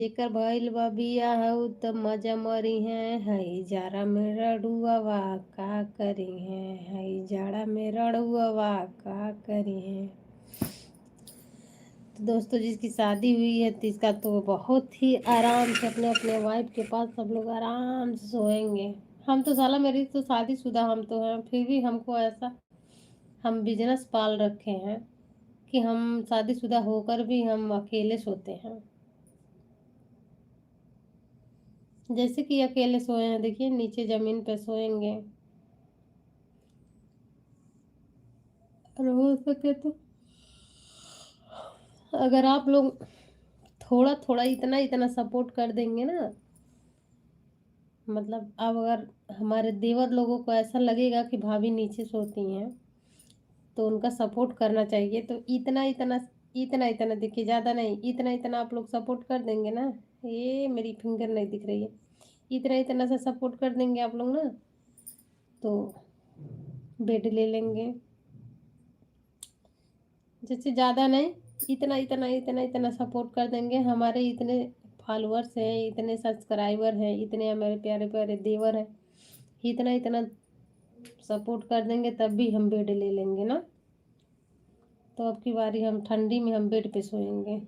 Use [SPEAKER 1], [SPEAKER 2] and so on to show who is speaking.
[SPEAKER 1] जेकर भइल बा बियाह त मजा मरी है हई जाड़ा में रड़ुआवा का करी है हई जाड़ा में रड़ुआवा का करी है। तो दोस्तों जिसकी शादी हुई है तो इसका तो बहुत ही आराम से अपने अपने वाइफ के पास सब लोग आराम से सोएंगे। हम तो साला मेरी तो शादीशुदा हम तो हैं, फिर भी हमको ऐसा हम बिजनेस पाल रखे हैं कि हम शादीशुदा होकर भी हम अकेले सोते हैं। जैसे कि अकेले सोए हैं, देखिए नीचे जमीन पे सोएंगे। और हो सके तो अगर आप लोग थोड़ा थोड़ा इतना इतना सपोर्ट कर देंगे ना, मतलब अब अगर हमारे देवर लोगों को ऐसा लगेगा कि भाभी नीचे सोती हैं तो उनका सपोर्ट करना चाहिए। तो इतना इतना इतना इतना देखिए, ज़्यादा नहीं, इतना इतना आप लोग सपोर्ट कर देंगे ना। ये मेरी फिंगर नहीं दिख रही है। इतना इतना सा सपोर्ट कर देंगे आप लोग ना, तो बेड ले लेंगे। जैसे ज़्यादा नहीं, इतना इतना इतना इतना सपोर्ट कर देंगे। हमारे इतने फॉलोअर्स हैं, इतने सब्सक्राइबर हैं, इतने हमारे प्यारे प्यारे देवर हैं, इतना इतना सपोर्ट कर देंगे तब भी हम बेड ले लेंगे ना। तो अब की बारी हम ठंडी में हम बेड पे सोएंगे।